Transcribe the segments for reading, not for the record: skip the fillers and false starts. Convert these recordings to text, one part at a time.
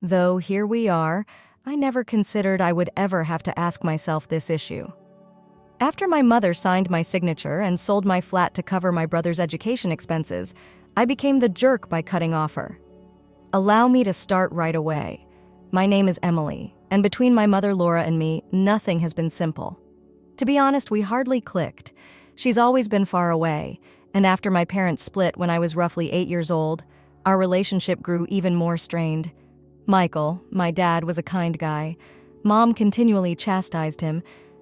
Though here we are, I never considered I would ever have to ask myself this issue. After my mother signed my signature and sold my flat to cover my brother's education expenses, I became the jerk by cutting off her. Allow me to start right away. My name is Emily, and between my mother Laura and me, nothing has been simple. To be honest, we hardly clicked. She's always been far away, and after my parents split when I was roughly 8 years old, our relationship grew even more strained. Michael, my dad, was a kind guy. Mom continually chastised him,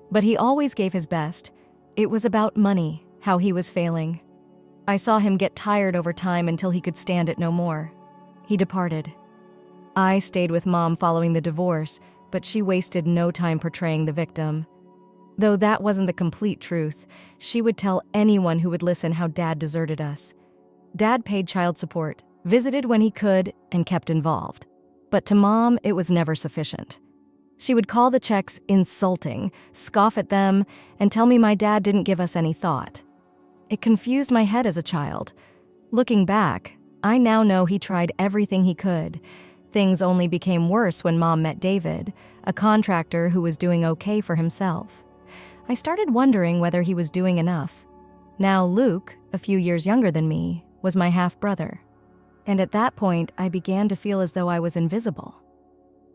but he always gave his best. It was about money, how he was failing. I saw him get tired over time until he could stand it no more. He departed. I stayed with Mom following the divorce, but she wasted no time portraying the victim. Though that wasn't the complete truth, she would tell anyone who would listen how Dad deserted us. Dad paid child support, visited when he could, and kept involved. But to Mom, it was never sufficient. She would call the checks insulting, scoff at them, and tell me my dad didn't give us any thought. It confused my head as a child. Looking back, I now know he tried everything he could. Things only became worse when Mom met David, a contractor who was doing okay for himself. I started wondering whether he was doing enough. Now Luke, a few years younger than me, was my half-brother. And at that point, I began to feel as though I was invisible.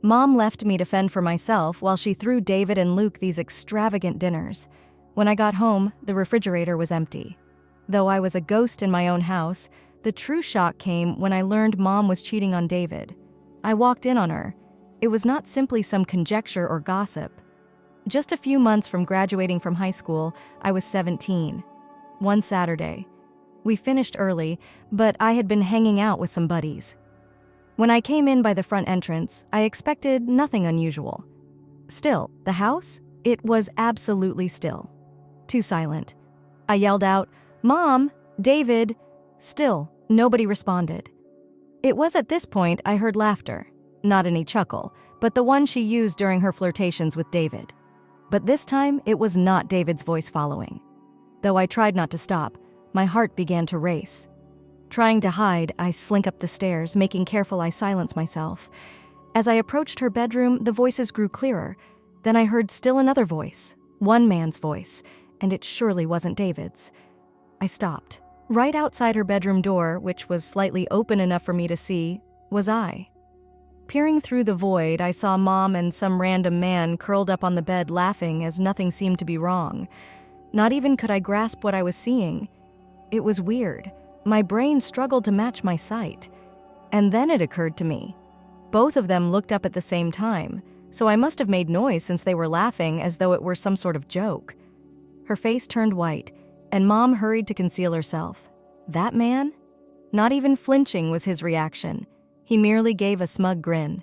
Mom left me to fend for myself while she threw David and Luke these extravagant dinners. When I got home, the refrigerator was empty. Though I was a ghost in my own house, the true shock came when I learned Mom was cheating on David. I walked in on her. It was not simply some conjecture or gossip. Just a few months from graduating from high school, I was 17. One Saturday. We finished early, but I had been hanging out with some buddies. When I came in by the front entrance, I expected nothing unusual. Still, the house? It was absolutely still. Too silent. I yelled out, "Mom! David!" Still, nobody responded. It was at this point I heard laughter. Not any chuckle, but the one she used during her flirtations with David. But this time, it was not David's voice following. Though I tried not to stop, my heart began to race. Trying to hide, I slink up the stairs, making careful I silence myself. As I approached her bedroom, the voices grew clearer. Then I heard still another voice, one man's voice, and it surely wasn't David's. I stopped. Right outside her bedroom door, which was slightly open enough for me to see, was I. Peering through the void, I saw Mom and some random man curled up on the bed laughing as nothing seemed to be wrong. Not even could I grasp what I was seeing. It was weird. My brain struggled to match my sight. And then it occurred to me. Both of them looked up at the same time, so I must have made noise since they were laughing as though it were some sort of joke. Her face turned white, and Mom hurried to conceal herself. That man? Not even flinching was his reaction. He merely gave a smug grin.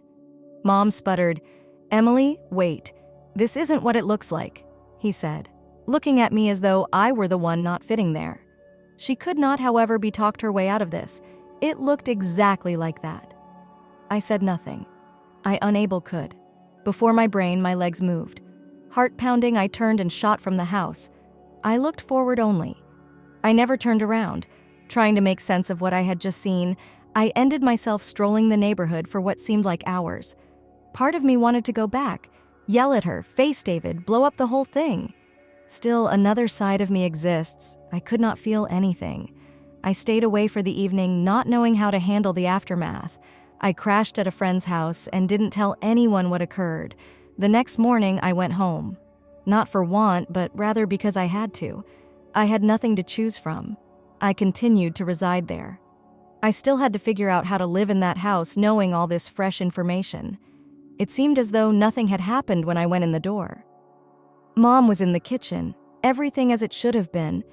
Mom sputtered, "Emily, wait. This isn't what it looks like," he said, looking at me as though I were the one not fitting there. She could not, however, be talked her way out of this. It looked exactly like that. I said nothing. I unable could. Before my brain, my legs moved. Heart pounding, I turned and shot from the house. I looked forward only. I never turned around. Trying to make sense of what I had just seen, I ended myself strolling the neighborhood for what seemed like hours. Part of me wanted to go back, yell at her, face David, blow up the whole thing. Still, another side of me exists. I could not feel anything. I stayed away for the evening, not knowing how to handle the aftermath. I crashed at a friend's house and didn't tell anyone what occurred. The next morning, I went home. Not for want, but rather because I had to. I had nothing to choose from. I continued to reside there. I still had to figure out how to live in that house knowing all this fresh information. It seemed as though nothing had happened when I went in the door. Mom was in the kitchen, everything as it should have been.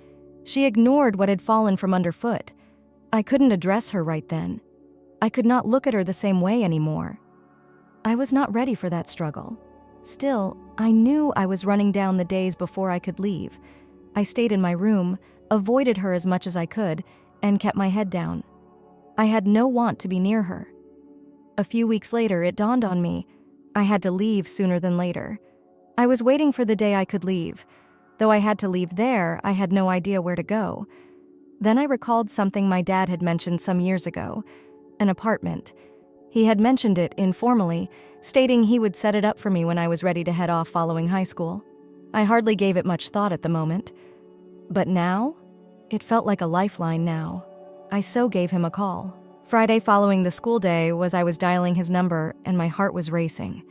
She ignored what had fallen from underfoot. I couldn't address her right then. I could not look at her the same way anymore. I was not ready for that struggle. Still, I knew I was running down the days before I could leave. I stayed in my room, avoided her as much as I could, and kept my head down. I had no want to be near her. A few weeks later, it dawned on me. I had to leave sooner than later. I was waiting for the day I could leave. Though I had to leave there, I had no idea where to go. Then I recalled something my dad had mentioned some years ago. An apartment. He had mentioned it informally, stating he would set it up for me when I was ready to head off following high school. I hardly gave it much thought at the moment. But now? It felt like a lifeline now. I so gave him a call. Friday following the school day was I was dialing his number and my heart was racing.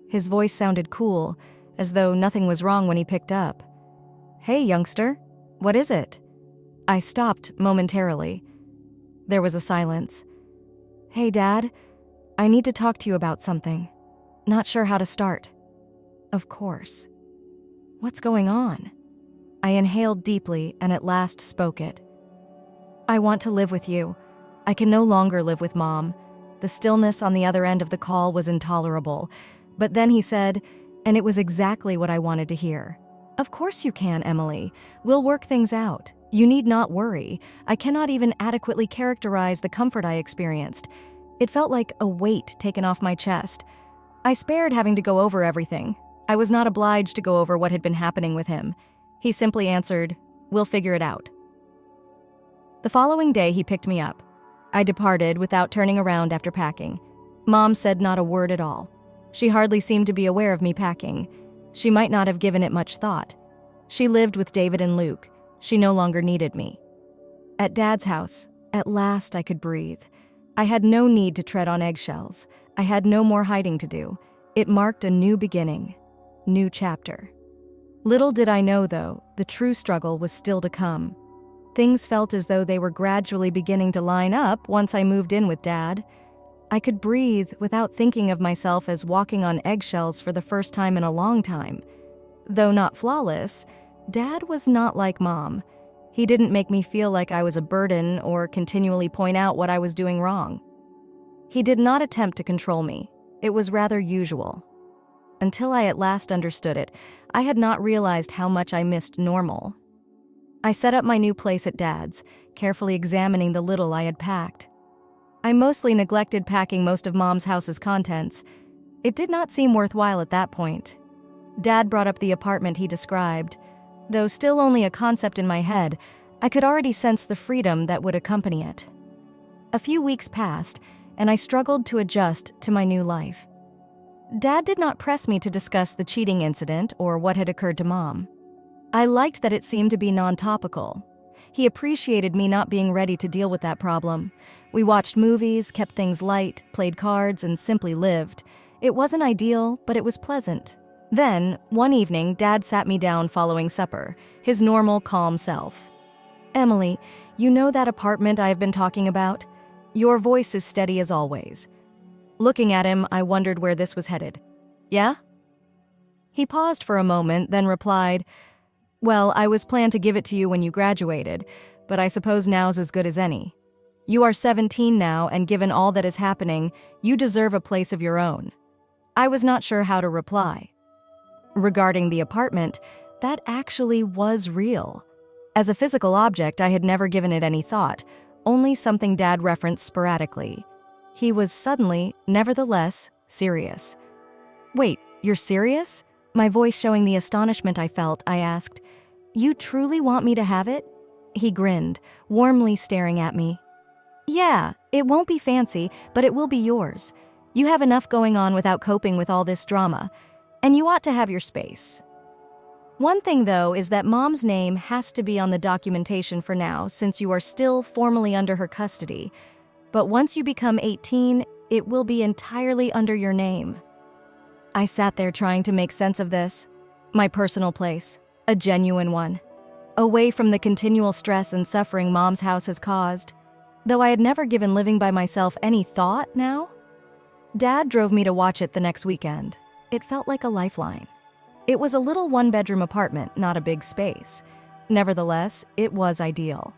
His voice sounded cool, as though nothing was wrong when he picked up. "Hey, youngster, what is it?" I stopped momentarily. There was a silence. "Hey, Dad, I need to talk to you about something. Not sure how to start." Of course. What's going on? I inhaled deeply and at last spoke it. "I want to live with you. I can no longer live with Mom." The stillness on the other end of the call was intolerable. But then he said, and it was exactly what I wanted to hear. "Of course you can, Emily. We'll work things out. You need not worry. I cannot even adequately characterize the comfort I experienced. It felt like a weight taken off my chest. I spared having to go over everything. I was not obliged to go over what had been happening with him. He simply answered, "We'll figure it out." The following day, he picked me up. I departed without turning around after packing. Mom said not a word at all. She hardly seemed to be aware of me packing. She might not have given it much thought. She lived with David and Luke. She no longer needed me. At Dad's house, at last I could breathe. I had no need to tread on eggshells. I had no more hiding to do. It marked a new beginning, new chapter. Little did I know, though, the true struggle was still to come. Things felt as though they were gradually beginning to line up once I moved in with Dad. I could breathe without thinking of myself as walking on eggshells for the first time in a long time. Though not flawless, Dad was not like Mom. He didn't make me feel like I was a burden or continually point out what I was doing wrong. He did not attempt to control me. It was rather usual. Until I at last understood it, I had not realized how much I missed normal. I set up my new place at Dad's, carefully examining the little I had packed. I mostly neglected packing most of Mom's house's contents. It did not seem worthwhile at that point. Dad brought up the apartment he described. Though still only a concept in my head, I could already sense the freedom that would accompany it. A few weeks passed, and I struggled to adjust to my new life. Dad did not press me to discuss the cheating incident or what had occurred to Mom. I liked that it seemed to be non-topical. He appreciated me not being ready to deal with that problem. We watched movies, kept things light, played cards, and simply lived. It wasn't ideal, but it was pleasant. Then, one evening, Dad sat me down following supper, his normal, calm self. "Emily, you know that apartment I have been talking about? Your voice is steady as always." Looking at him, I wondered where this was headed. "Yeah?" He paused for a moment, then replied, "Well, I was planned to give it to you when you graduated, but I suppose now's as good as any. You are 17 now, and given all that is happening, you deserve a place of your own." I was not sure how to reply. Regarding the apartment, that actually was real. As a physical object, I had never given it any thought, only something Dad referenced sporadically. He was suddenly, nevertheless, serious. "Wait, you're serious?" My voice showing the astonishment I felt, I asked, "You truly want me to have it?" He grinned, warmly staring at me. "Yeah, it won't be fancy, but it will be yours. You have enough going on without coping with all this drama, and you ought to have your space. One thing, though, is that Mom's name has to be on the documentation for now, since you are still formally under her custody. But once you become 18, it will be entirely under your name." I sat there trying to make sense of this. My personal place, a genuine one. Away from the continual stress and suffering Mom's house has caused. Though I had never given living by myself any thought now. Dad drove me to watch it the next weekend. It felt like a lifeline. It was a little one-bedroom apartment, not a big space. Nevertheless, it was ideal.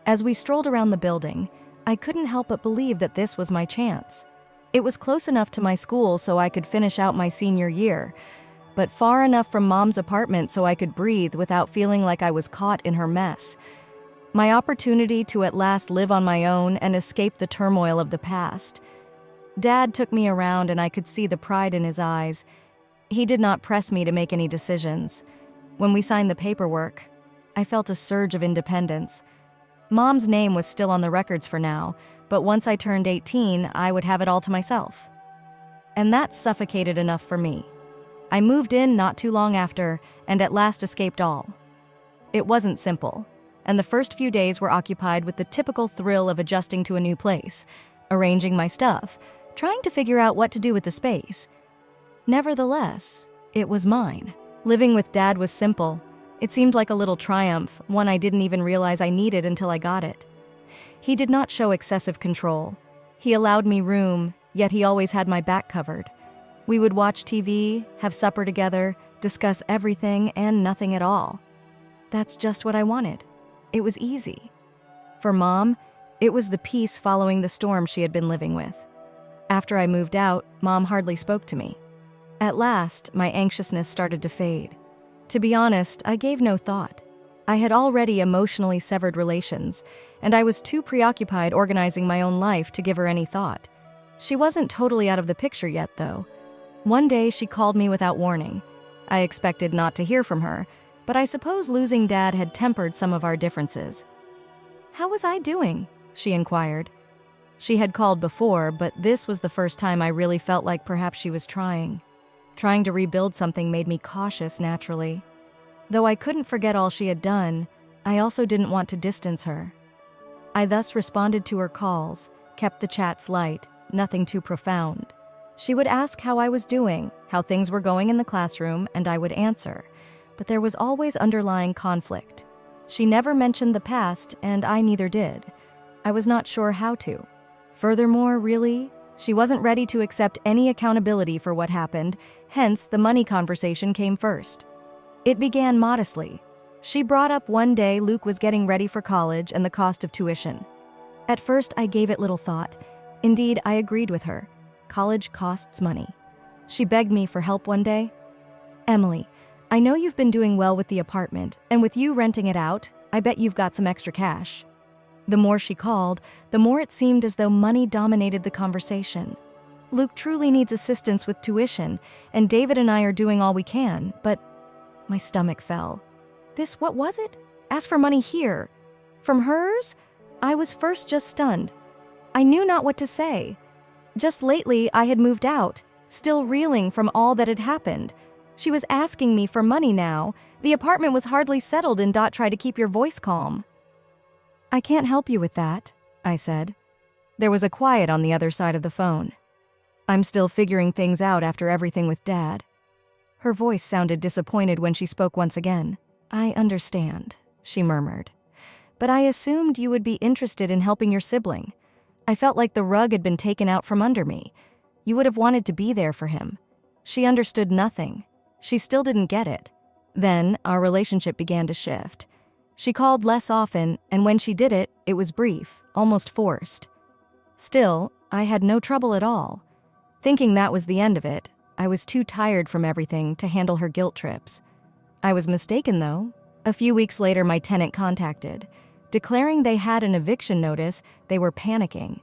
As we strolled around the building, I couldn't help but believe that this was my chance. It was close enough to my school so I could finish out my senior year, but far enough from Mom's apartment so I could breathe without feeling like I was caught in her mess. My opportunity to at last live on my own and escape the turmoil of the past. Dad took me around and I could see the pride in his eyes. He did not press me to make any decisions. When we signed the paperwork, I felt a surge of independence. Mom's name was still on the records for now, but once I turned 18, I would have it all to myself. And that suffocated enough for me. I moved in not too long after, and at last escaped all. It wasn't simple, and the first few days were occupied with the typical thrill of adjusting to a new place, arranging my stuff, trying to figure out what to do with the space. Nevertheless, it was mine. Living with Dad was simple. It seemed like a little triumph, one I didn't even realize I needed until I got it. He did not show excessive control. He allowed me room, yet he always had my back covered. We would watch TV, have supper together, discuss everything and nothing at all. That's just what I wanted. It was easy. For Mom, it was the peace following the storm she had been living with. After I moved out, Mom hardly spoke to me. At last, my anxiousness started to fade. To be honest, I gave no thought. I had already emotionally severed relations, and I was too preoccupied organizing my own life to give her any thought. She wasn't totally out of the picture yet, though. One day, she called me without warning. I expected not to hear from her, but I suppose losing Dad had tempered some of our differences. "How was I doing?" she inquired. She had called before, but this was the first time I really felt like perhaps she was trying. Trying to rebuild something made me cautious naturally. Though I couldn't forget all she had done, I also didn't want to distance her. I thus responded to her calls, kept the chats light, nothing too profound. She would ask how I was doing, how things were going in the classroom, and I would answer. But there was always underlying conflict. She never mentioned the past, and I neither did. I was not sure how to. Furthermore, really, she wasn't ready to accept any accountability for what happened, hence the money conversation came first. It began modestly. She brought up one day Luke was getting ready for college and the cost of tuition. At first, I gave it little thought. Indeed, I agreed with her. College costs money. She begged me for help one day. "Emily, I know you've been doing well with the apartment, and with you renting it out, I bet you've got some extra cash." The more she called, the more it seemed as though money dominated the conversation. Luke truly needs assistance with tuition, and David and I are doing all we can, but my stomach fell. What was it? Ask for money here. From hers? I was first just stunned. I knew not what to say. Just lately, I had moved out, still reeling from all that had happened. She was asking me for money now. The apartment was hardly settled and try to keep your voice calm. "I can't help you with that," I said. There was a quiet on the other side of the phone. "I'm still figuring things out after everything with Dad." Her voice sounded disappointed when she spoke once again. "I understand," she murmured. "But I assumed you would be interested in helping your sibling. I felt like the rug had been taken out from under me. You would have wanted to be there for him." She understood nothing. She still didn't get it. Then, our relationship began to shift. She called less often, and when she did it, it was brief, almost forced. Still, I had no trouble at all. Thinking that was the end of it, I was too tired from everything to handle her guilt trips. I was mistaken, though. A few weeks later, my tenant contacted. Declaring they had an eviction notice, they were panicking.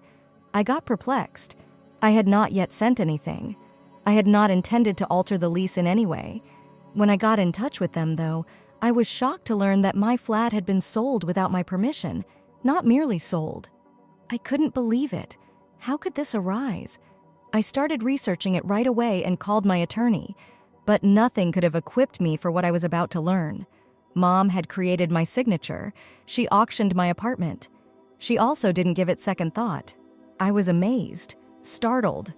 I got perplexed. I had not yet sent anything. I had not intended to alter the lease in any way. When I got in touch with them, though, I was shocked to learn that my flat had been sold without my permission, not merely sold. I couldn't believe it. How could this arise? I started researching it right away and called my attorney, but nothing could have equipped me for what I was about to learn. Mom had created my signature. She auctioned my apartment. She also didn't give it second thought. I was amazed, startled.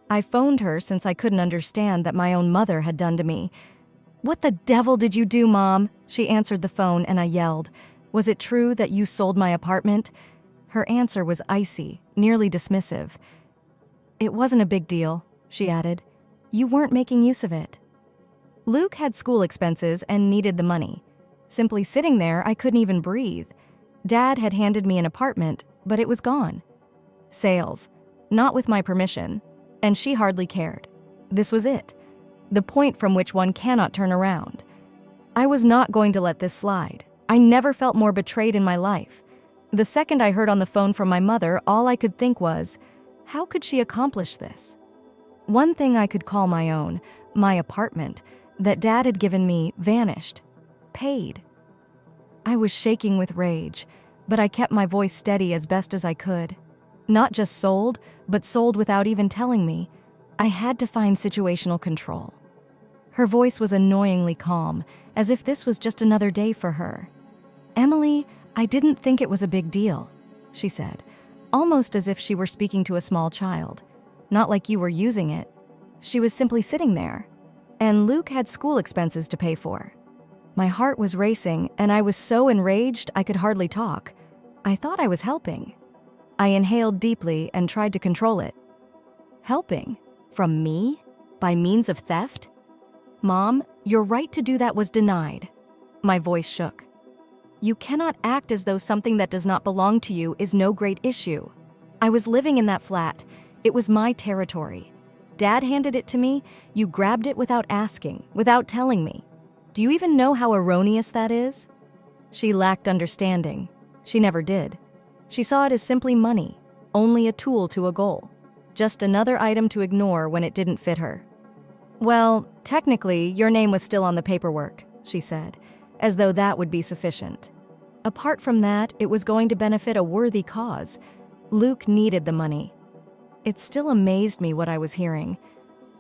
I phoned her since I couldn't understand that my own mother had done to me. "What the devil did you do, Mom?" She answered the phone and I yelled, "Was it true that you sold my apartment?" Her answer was icy, nearly dismissive. "It wasn't a big deal," she added. "You weren't making use of it." Luke had school expenses and needed the money. Simply sitting there, I couldn't even breathe. Dad had handed me an apartment, but it was gone. Sales, not with my permission, and she hardly cared. This was it, the point from which one cannot turn around. I was not going to let this slide. I never felt more betrayed in my life. The second I heard on the phone from my mother, all I could think was, how could she accomplish this? One thing I could call my own, my apartment, that Dad had given me, vanished. Paid. I was shaking with rage, but I kept my voice steady as best as I could. Not just sold, but sold without even telling me. I had to find situational control. Her voice was annoyingly calm, as if this was just another day for her. "Emily, I didn't think it was a big deal," she said, almost as if she were speaking to a small child. "Not like you were using it. She was simply sitting there. And Luke had school expenses to pay for." My heart was racing, and I was so enraged I could hardly talk. I thought I was helping. I inhaled deeply and tried to control it. Helping? From me? By means of theft? "Mom, your right to do that was denied." My voice shook. "You cannot act as though something that does not belong to you is no great issue. I was living in that flat. It was my territory. Dad handed it to me. You grabbed it without asking, without telling me. Do you even know how erroneous that is?" She lacked understanding. She never did. She saw it as simply money, only a tool to a goal. Just another item to ignore when it didn't fit her. "Well, technically, your name was still on the paperwork," she said, as though that would be sufficient. Apart from that, it was going to benefit a worthy cause. Luke needed the money. It still amazed me what I was hearing.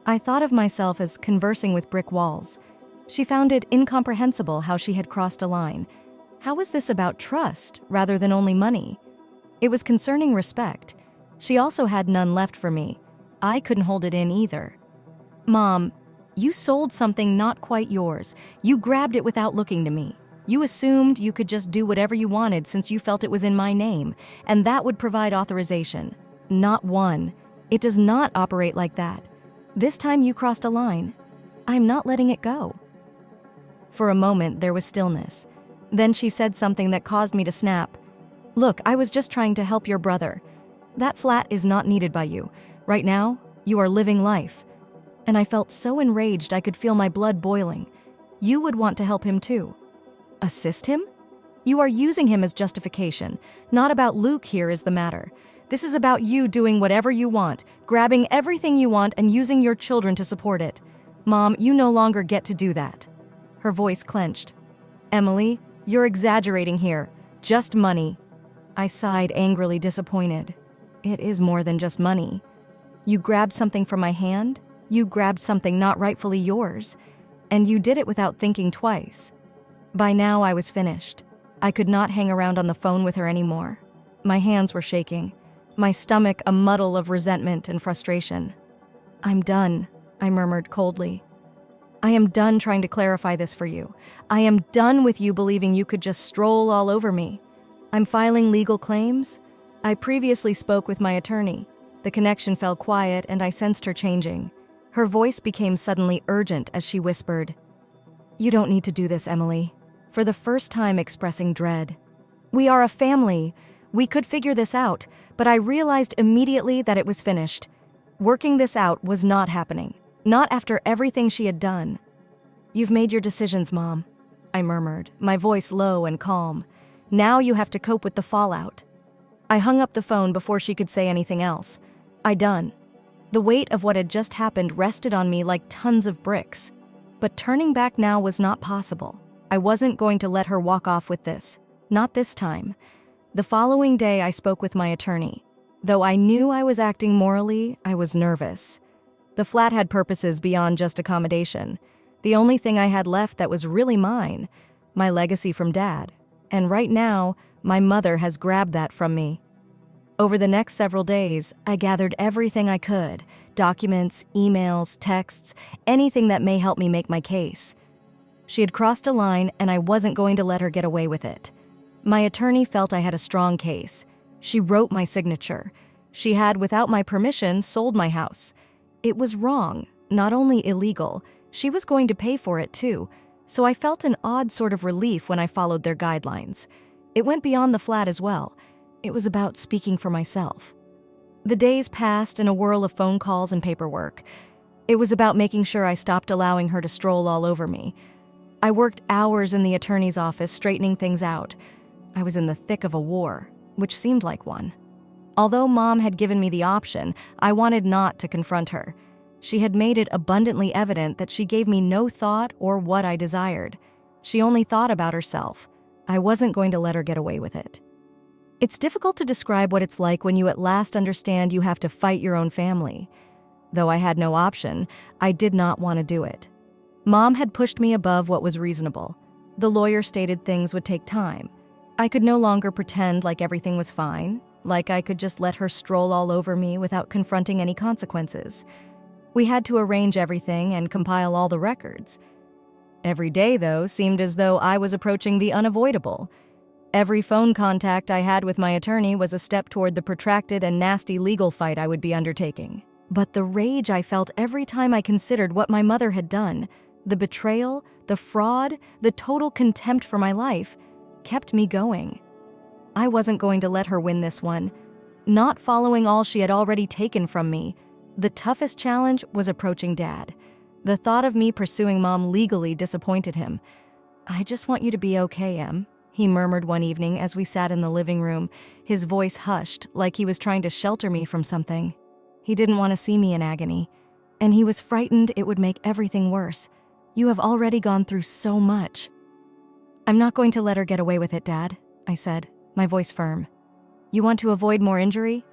I thought of myself as conversing with brick walls. She found it incomprehensible how she had crossed a line. How was this about trust rather than only money? It was concerning respect. She also had none left for me. I couldn't hold it in either. "Mom, you sold something not quite yours. You grabbed it without looking to me. You assumed you could just do whatever you wanted since you felt it was in my name, and that would provide authorization. Not one. It does not operate like that. This time you crossed a line. I'm not letting it go." For a moment, there was stillness. Then she said something that caused me to snap. "Look, I was just trying to help your brother. That flat is not needed by you. Right now, you are living life." And I felt so enraged I could feel my blood boiling. "You would want to help him too." "Assist him? You are using him as justification. Not about Luke here is the matter. This is about you doing whatever you want, grabbing everything you want and using your children to support it. Mom, you no longer get to do that." Her voice clenched. "Emily, you're exaggerating here. Just money." I sighed, angrily disappointed. It is more than just money. You grabbed something from my hand. You grabbed something not rightfully yours. And you did it without thinking twice. By now, I was finished. I could not hang around on the phone with her anymore. My hands were shaking. My stomach a muddle of resentment and frustration. "I'm done," I murmured coldly. "I am done trying to clarify this for you. I am done with you believing you could just stroll all over me. I'm filing legal claims." I previously spoke with my attorney. The connection fell quiet and I sensed her changing. Her voice became suddenly urgent as she whispered, "You don't need to do this, Emily," for the first time expressing dread. "We are a family. We could figure this out, but I realized immediately that it was finished. Working this out was not happening. Not after everything she had done." "You've made your decisions, Mom," I murmured, my voice low and calm. "Now you have to cope with the fallout." I hung up the phone before she could say anything else. I done. The weight of what had just happened rested on me like tons of bricks. But turning back now was not possible. I wasn't going to let her walk off with this. Not this time. The following day I spoke with my attorney. Though I knew I was acting morally, I was nervous. The flat had purposes beyond just accommodation. The only thing I had left that was really mine, my legacy from Dad. And right now, my mother has grabbed that from me. Over the next several days, I gathered everything I could, documents, emails, texts, anything that may help me make my case. She had crossed a line and I wasn't going to let her get away with it. My attorney felt I had a strong case. She wrote my signature. She had, without my permission, sold my house. It was wrong, not only illegal, she was going to pay for it too, so I felt an odd sort of relief when I followed their guidelines. It went beyond the flat as well. It was about speaking for myself. The days passed in a whirl of phone calls and paperwork. It was about making sure I stopped allowing her to stroll all over me. I worked hours in the attorney's office straightening things out. I was in the thick of a war, which seemed like one. Although Mom had given me the option, I wanted not to confront her. She had made it abundantly evident that she gave me no thought or what I desired. She only thought about herself. I wasn't going to let her get away with it. It's difficult to describe what it's like when you at last understand you have to fight your own family. Though I had no option, I did not want to do it. Mom had pushed me above what was reasonable. The lawyer stated things would take time. I could no longer pretend like everything was fine, like I could just let her stroll all over me without confronting any consequences. We had to arrange everything and compile all the records. Every day, though, seemed as though I was approaching the unavoidable. Every phone contact I had with my attorney was a step toward the protracted and nasty legal fight I would be undertaking. But the rage I felt every time I considered what my mother had done, the betrayal, the fraud, the total contempt for my life, kept me going. I wasn't going to let her win this one. Not following all she had already taken from me, the toughest challenge was approaching Dad. The thought of me pursuing Mom legally disappointed him. "I just want you to be okay, Em," he murmured one evening as we sat in the living room, his voice hushed like he was trying to shelter me from something. He didn't want to see me in agony, and he was frightened it would make everything worse. "You have already gone through so much." "I'm not going to let her get away with it, Dad," I said, my voice firm. "You want to avoid more injury?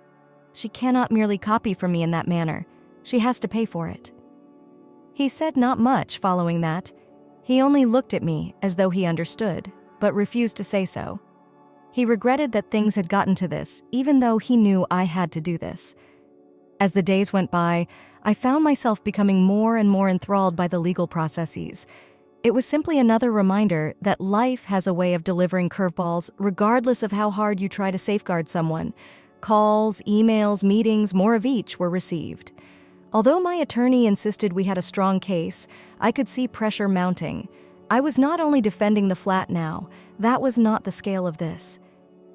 She cannot merely copy from me in that manner. She has to pay for it." He said not much following that. He only looked at me as though he understood, but refused to say so. He regretted that things had gotten to this, even though he knew I had to do this. As the days went by, I found myself becoming more and more enthralled by the legal processes. It was simply another reminder that life has a way of delivering curveballs regardless of how hard you try to safeguard someone. Calls, emails, meetings, more of each were received. Although my attorney insisted we had a strong case, I could see pressure mounting. I was not only defending the flat now, that was not the scale of this.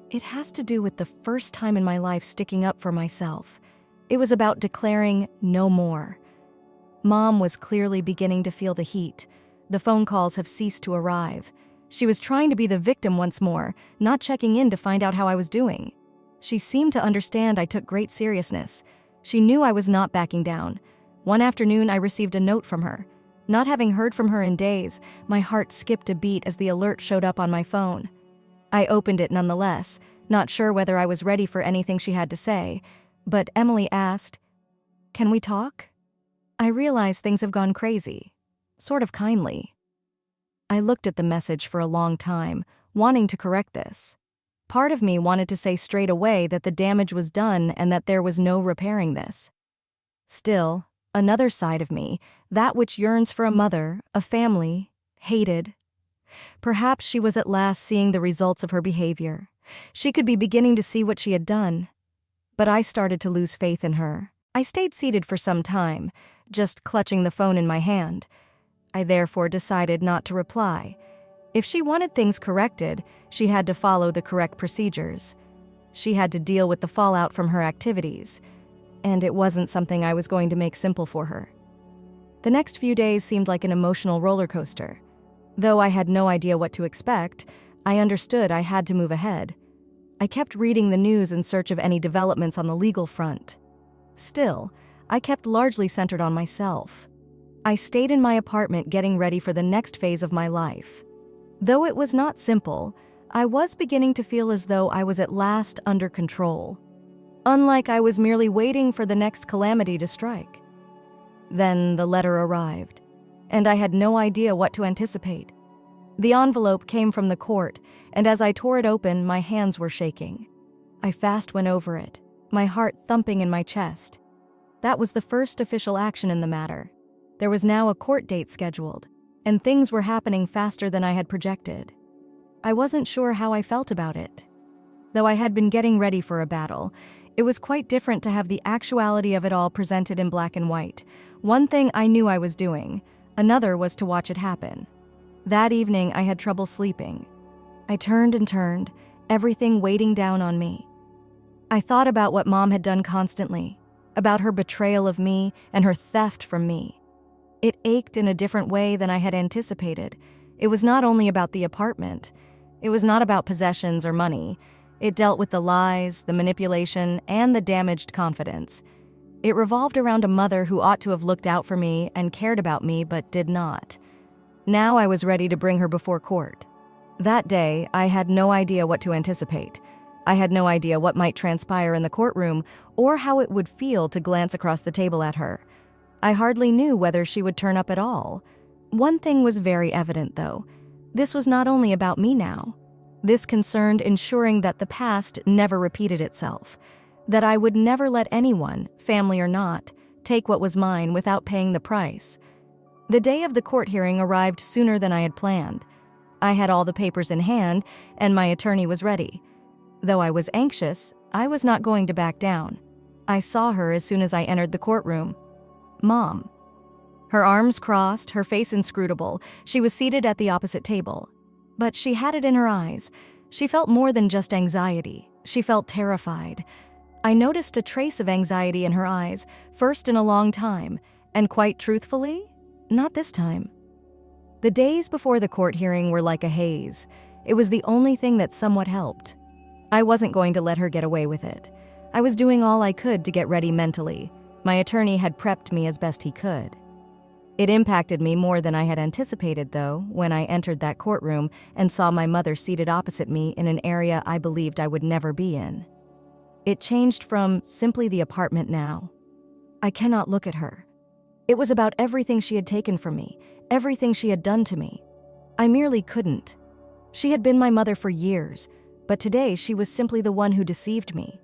It has to do with the first time in my life sticking up for myself. It was about declaring no more. Mom was clearly beginning to feel the heat. The phone calls have ceased to arrive. She was trying to be the victim once more, not checking in to find out how I was doing. She seemed to understand I took great seriousness. She knew I was not backing down. One afternoon, I received a note from her. Not having heard from her in days, my heart skipped a beat as the alert showed up on my phone. I opened it nonetheless, not sure whether I was ready for anything she had to say, but Emily asked, "Can we talk?" I realize things have gone crazy, sort of kindly. I looked at the message for a long time, wanting to correct this. Part of me wanted to say straight away that the damage was done and that there was no repairing this. Still, another side of me, that which yearns for a mother, a family, hated. Perhaps she was at last seeing the results of her behavior. She could be beginning to see what she had done. But I started to lose faith in her. I stayed seated for some time, just clutching the phone in my hand. I therefore decided not to reply. If she wanted things corrected, she had to follow the correct procedures. She had to deal with the fallout from her activities, and it wasn't something I was going to make simple for her. The next few days seemed like an emotional roller coaster. Though I had no idea what to expect, I understood I had to move ahead. I kept reading the news in search of any developments on the legal front. Still, I kept largely centered on myself. I stayed in my apartment getting ready for the next phase of my life. Though it was not simple, I was beginning to feel as though I was at last under control. Unlike I was merely waiting for the next calamity to strike. Then the letter arrived, and I had no idea what to anticipate. The envelope came from the court, and as I tore it open, my hands were shaking. I fast went over it, my heart thumping in my chest. That was the first official action in the matter. There was now a court date scheduled, and things were happening faster than I had projected. I wasn't sure how I felt about it. Though I had been getting ready for a battle, it was quite different to have the actuality of it all presented in black and white. One thing I knew I was doing, another was to watch it happen. That evening, I had trouble sleeping. I turned and turned, everything weighting down on me. I thought about what Mom had done constantly, about her betrayal of me and her theft from me. It ached in a different way than I had anticipated. It was not only about the apartment. It was not about possessions or money. It dealt with the lies, the manipulation, and the damaged confidence. It revolved around a mother who ought to have looked out for me and cared about me but did not. Now I was ready to bring her before court. That day, I had no idea what to anticipate. I had no idea what might transpire in the courtroom or how it would feel to glance across the table at her. I hardly knew whether she would turn up at all. One thing was very evident, though. This was not only about me now. This concerned ensuring that the past never repeated itself, that I would never let anyone, family or not, take what was mine without paying the price. The day of the court hearing arrived sooner than I had planned. I had all the papers in hand, and my attorney was ready. Though I was anxious, I was not going to back down. I saw her as soon as I entered the courtroom. Mom. Her arms crossed, her face inscrutable, she was seated at the opposite table. But she had it in her eyes. She felt more than just anxiety. She felt terrified. I noticed a trace of anxiety in her eyes, first in a long time, and quite truthfully, not this time. The days before the court hearing were like a haze. It was the only thing that somewhat helped. I wasn't going to let her get away with it. I was doing all I could to get ready mentally. My attorney had prepped me as best he could. It impacted me more than I had anticipated, though, when I entered that courtroom and saw my mother seated opposite me in an area I believed I would never be in. It changed from simply the apartment now. I cannot look at her. It was about everything she had taken from me, everything she had done to me. I merely couldn't. She had been my mother for years, but today she was simply the one who deceived me.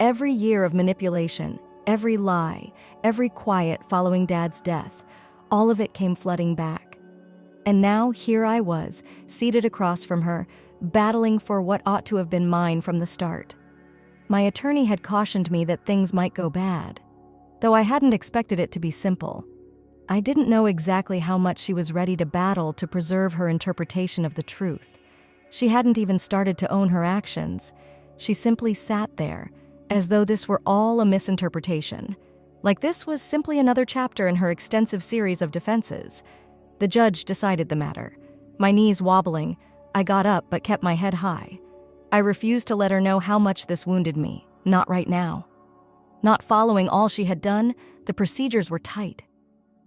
Every year of manipulation, every lie, every quiet following Dad's death, all of it came flooding back. And now here I was, seated across from her, battling for what ought to have been mine from the start. My attorney had cautioned me that things might go bad, though I hadn't expected it to be simple. I didn't know exactly how much she was ready to battle to preserve her interpretation of the truth. She hadn't even started to own her actions. She simply sat there, as though this were all a misinterpretation, like this was simply another chapter in her extensive series of defenses. The judge decided the matter. My knees wobbling, I got up but kept my head high. I refused to let her know how much this wounded me, not right now. Not following all she had done, the procedures were tight.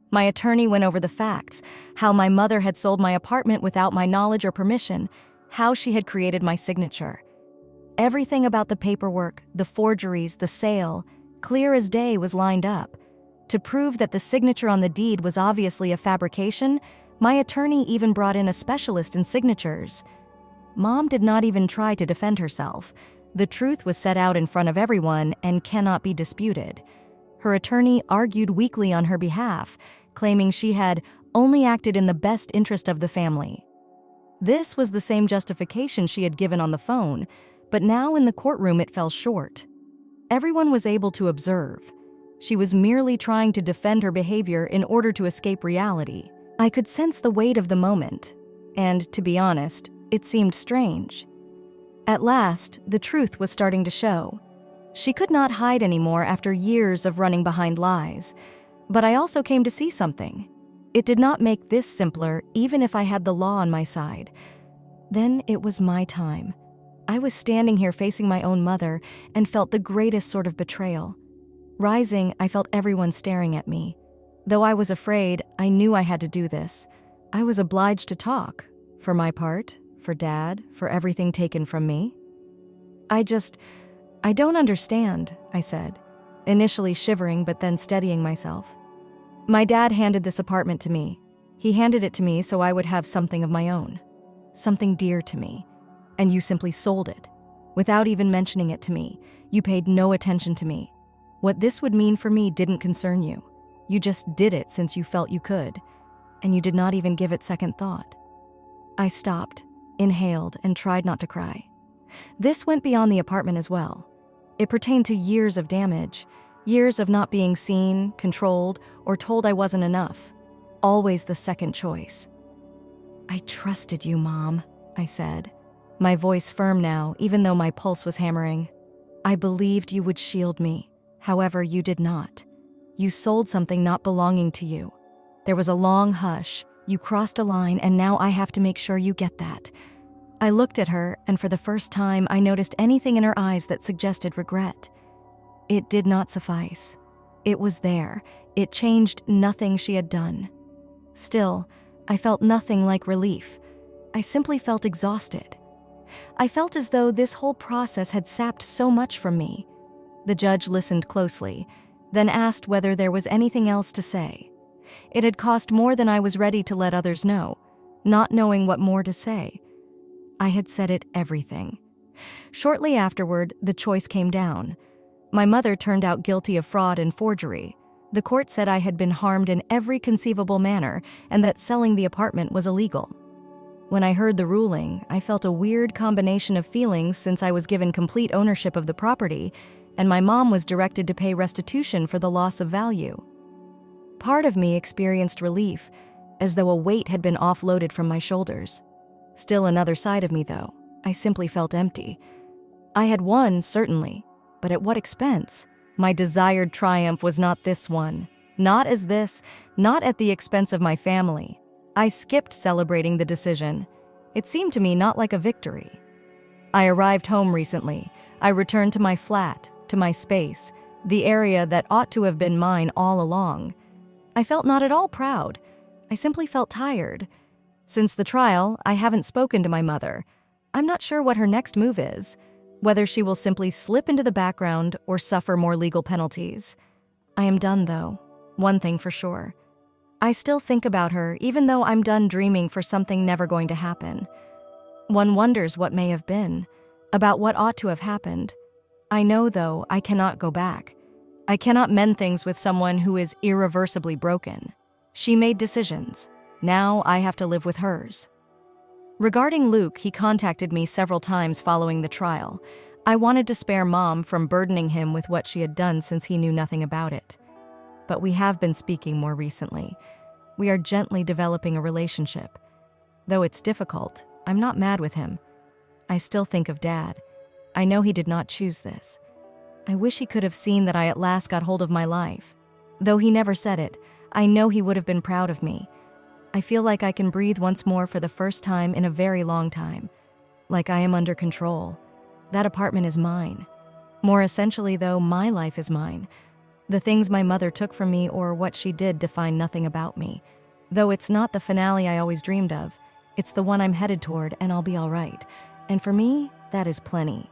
My attorney went over the facts, how my mother had sold my apartment without my knowledge or permission, how she had created my signature. Everything about the paperwork, the forgeries, the sale, clear as day, was lined up. To prove that the signature on the deed was obviously a fabrication, my attorney even brought in a specialist in signatures. Mom did not even try to defend herself. The truth was set out in front of everyone and cannot be disputed. Her attorney argued weakly on her behalf, claiming she had only acted in the best interest of the family. This was the same justification she had given on the phone, but now in the courtroom it fell short. Everyone was able to observe. She was merely trying to defend her behavior in order to escape reality. I could sense the weight of the moment, and to be honest, it seemed strange. At last, the truth was starting to show. She could not hide anymore after years of running behind lies. But I also came to see something. It did not make this simpler, even if I had the law on my side. Then it was my time. I was standing here facing my own mother and felt the greatest sort of betrayal. Rising, I felt everyone staring at me. Though I was afraid, I knew I had to do this. I was obliged to talk. For my part, for Dad, for everything taken from me. I don't understand, I said, initially shivering but then steadying myself. My dad handed this apartment to me. He handed it to me so I would have something of my own, something dear to me. And you simply sold it. Without even mentioning it to me, you paid no attention to me. What this would mean for me didn't concern you. You just did it since you felt you could, and you did not even give it second thought. I stopped, inhaled, and tried not to cry. This went beyond the apartment as well. It pertained to years of damage, years of not being seen, controlled, or told I wasn't enough. Always the second choice. I trusted you, Mom, I said, my voice firm now, even though my pulse was hammering. I believed you would shield me. However, you did not. You sold something not belonging to you. There was a long hush. You crossed a line, and now I have to make sure you get that. I looked at her, and for the first time, I noticed anything in her eyes that suggested regret. It did not suffice. It was there. It changed nothing she had done. Still, I felt nothing like relief. I simply felt exhausted. I felt as though this whole process had sapped so much from me. The judge listened closely, then asked whether there was anything else to say. It had cost more than I was ready to let others know, not knowing what more to say. I had said it everything. Shortly afterward, the choice came down. My mother turned out guilty of fraud and forgery. The court said I had been harmed in every conceivable manner and that selling the apartment was illegal. When I heard the ruling, I felt a weird combination of feelings since I was given complete ownership of the property and my mom was directed to pay restitution for the loss of value. Part of me experienced relief, as though a weight had been offloaded from my shoulders. Still another side of me, though. I simply felt empty. I had won, certainly, but at what expense? My desired triumph was not this one. Not as this, not at the expense of my family. I skipped celebrating the decision. It seemed to me not like a victory. I arrived home recently. I returned to my flat, to my space, the area that ought to have been mine all along. I felt not at all proud. I simply felt tired. Since the trial, I haven't spoken to my mother. I'm not sure what her next move is, whether she will simply slip into the background or suffer more legal penalties. I am done, though. One thing for sure. I still think about her, even though I'm done dreaming for something never going to happen. One wonders what may have been, about what ought to have happened. I know, though, I cannot go back. I cannot mend things with someone who is irreversibly broken. She made decisions. Now I have to live with hers. Regarding Luke, he contacted me several times following the trial. I wanted to spare Mom from burdening him with what she had done since he knew nothing about it. But we have been speaking more recently. We are gently developing a relationship. Though it's difficult, I'm not mad with him. I still think of Dad. I know he did not choose this. I wish he could have seen that I at last got hold of my life. Though he never said it, I know he would have been proud of me. I feel like I can breathe once more for the first time in a very long time. Like I am under control. That apartment is mine. More essentially, though, my life is mine. The things my mother took from me or what she did define nothing about me. Though it's not the finale I always dreamed of, it's the one I'm headed toward and I'll be all right. And for me, that is plenty.